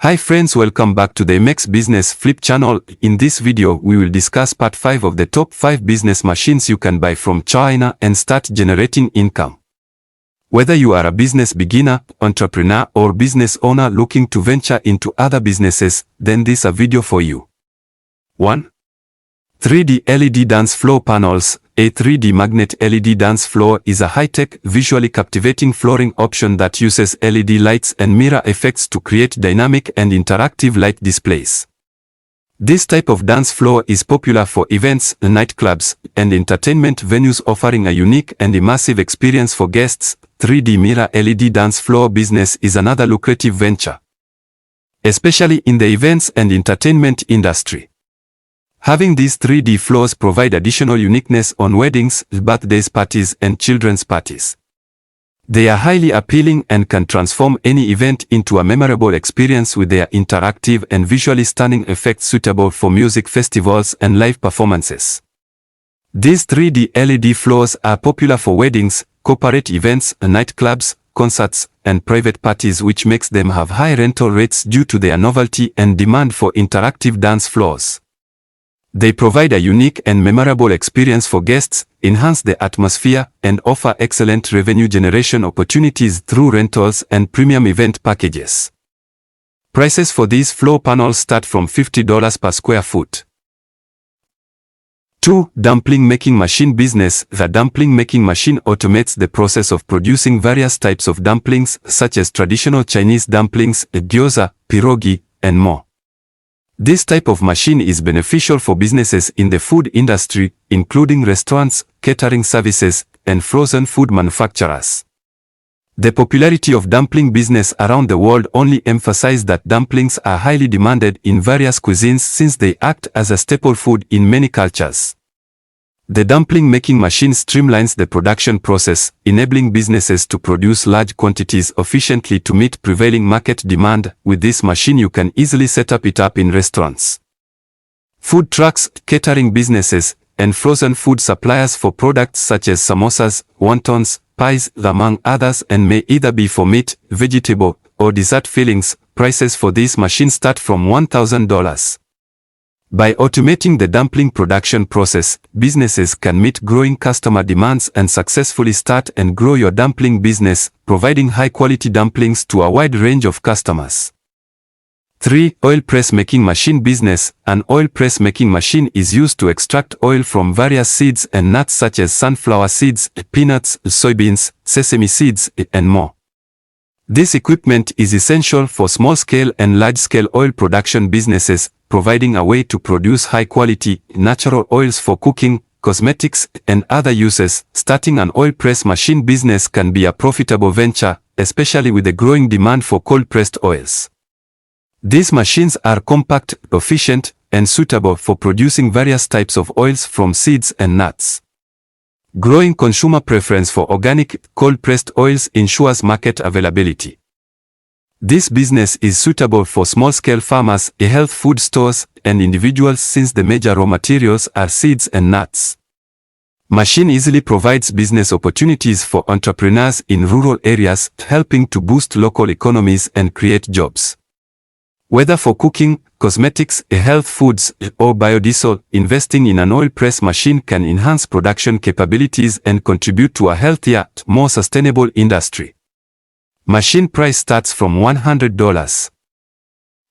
Hi friends, welcome back to the MX Business Flip channel. In this video, we will discuss part 5 of the top 5 business machines you can buy from China and start generating income. Whether you are a business beginner, entrepreneur, or business owner looking to venture into other businesses, then this is a video for you. 1. 3D LED dance floor panels. A 3D magnet LED dance floor is a high-tech, visually captivating flooring option that uses LED lights and mirror effects to create dynamic and interactive light displays. This type of dance floor is popular for events, nightclubs, and entertainment venues, offering a unique and immersive experience for guests. 3D mirror LED dance floor business is another lucrative venture, especially in the events and entertainment industry. Having these 3D floors provide additional uniqueness on weddings, birthdays parties, and children's parties. They are highly appealing and can transform any event into a memorable experience with their interactive and visually stunning effects suitable for music festivals and live performances. These 3D LED floors are popular for weddings, corporate events, nightclubs, concerts, and private parties, which makes them have high rental rates due to their novelty and demand for interactive dance floors. They provide a unique and memorable experience for guests, enhance the atmosphere, and offer excellent revenue generation opportunities through rentals and premium event packages. Prices for these floor panels start from $50 per square foot. 2. Dumpling making machine business. The dumpling making machine automates the process of producing various types of dumplings, such as traditional Chinese dumplings, gyoza, pierogi, and more. This type of machine is beneficial for businesses in the food industry, including restaurants, catering services, and frozen food manufacturers. The popularity of dumpling business around the world only emphasizes that dumplings are highly demanded in various cuisines since they act as a staple food in many cultures. The dumpling making machine streamlines the production process, enabling businesses to produce large quantities efficiently to meet prevailing market demand. With this machine, you can easily set it up in restaurants, food trucks, catering businesses, and frozen food suppliers for products such as samosas, wontons, pies, among others, and may either be for meat, vegetable, or dessert fillings. Prices for this machine start from $1,000. By automating the dumpling production process, businesses can meet growing customer demands and successfully start and grow your dumpling business, providing high-quality dumplings to a wide range of customers. 3. Oil press making machine business. An oil press making machine is used to extract oil from various seeds and nuts such as sunflower seeds, peanuts, soybeans, sesame seeds, and more. This equipment is essential for small-scale and large-scale oil production businesses, providing a way to produce high-quality, natural oils for cooking, cosmetics, and other uses. Starting an oil press machine business can be a profitable venture, especially with the growing demand for cold-pressed oils. These machines are compact, efficient, and suitable for producing various types of oils from seeds and nuts. Growing consumer preference for organic, cold-pressed oils ensures market availability. This business is suitable for small-scale farmers, health food stores, and individuals since the major raw materials are seeds and nuts. Machine easily provides business opportunities for entrepreneurs in rural areas, helping to boost local economies and create jobs. Whether for cooking, cosmetics, health foods, or biodiesel, investing in an oil press machine can enhance production capabilities and contribute to a healthier, more sustainable industry. Machine price starts from $100.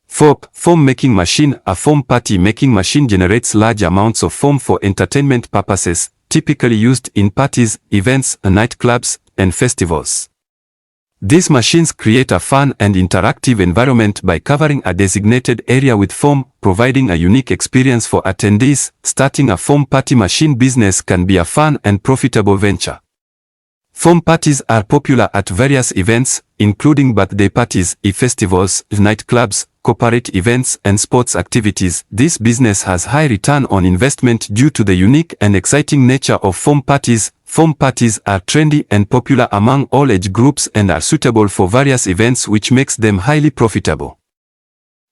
4. Foam making machine. A foam party making machine generates large amounts of foam for entertainment purposes, typically used in parties, events, nightclubs, and festivals. These machines create a fun and interactive environment by covering a designated area with foam, providing a unique experience for attendees. Starting a foam party machine business can be a fun and profitable venture. Foam parties are popular at various events, including birthday parties, festivals, nightclubs, corporate events, and sports activities. This business has high return on investment due to the unique and exciting nature of foam parties. Foam parties are trendy and popular among all age groups and are suitable for various events, which makes them highly profitable.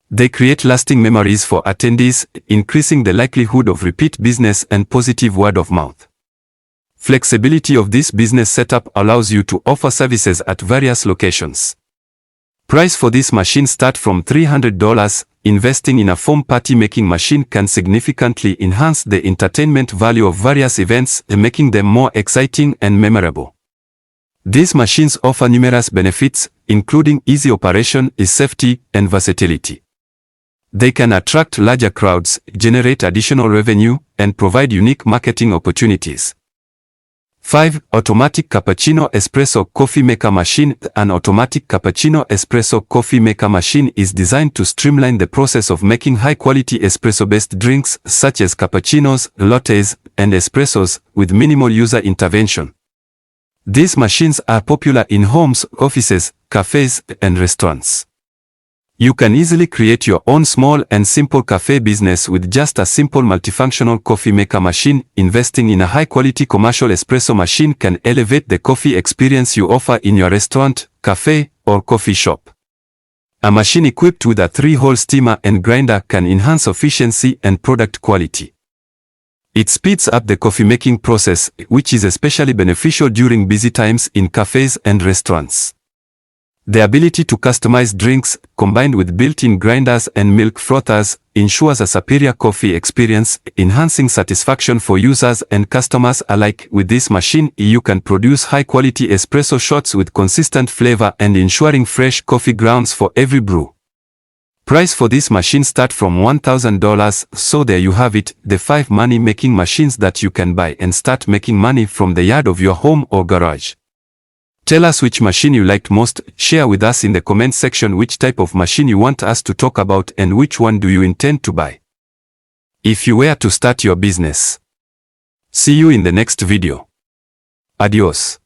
They create lasting memories for attendees, increasing the likelihood of repeat business and positive word of mouth. Flexibility of this business setup allows you to offer services at various locations. Price for this machine start from $300. Investing in a foam party making machine can significantly enhance the entertainment value of various events, making them more exciting and memorable. These machines offer numerous benefits, including easy operation, safety, and versatility. They can attract larger crowds, generate additional revenue, and provide unique marketing opportunities. 5. Automatic Cappuccino Espresso Coffee Maker Machine. An automatic Cappuccino Espresso Coffee Maker Machine is designed to streamline the process of making high-quality espresso-based drinks such as cappuccinos, lattes, and espressos with minimal user intervention. These machines are popular in homes, offices, cafes, and restaurants. You can easily create your own small and simple cafe business with just a simple multifunctional coffee maker machine. Investing in a high-quality commercial espresso machine can elevate the coffee experience you offer in your restaurant, cafe, or coffee shop. A machine equipped with a 3-hole steamer and grinder can enhance efficiency and product quality. It speeds up the coffee-making process, which is especially beneficial during busy times in cafes and restaurants. The ability to customize drinks, combined with built-in grinders and milk frothers, ensures a superior coffee experience, enhancing satisfaction for users and customers alike. With this machine, you can produce high-quality espresso shots with consistent flavor and ensuring fresh coffee grounds for every brew. Price for this machine start from $1,000, so there you have it, the 5 money-making machines that you can buy and start making money from the yard of your home or garage. Tell us which machine you liked most. Share with us in the comment section which type of machine you want us to talk about and which one do you intend to buy. If you were to start your business. See you in the next video. Adios.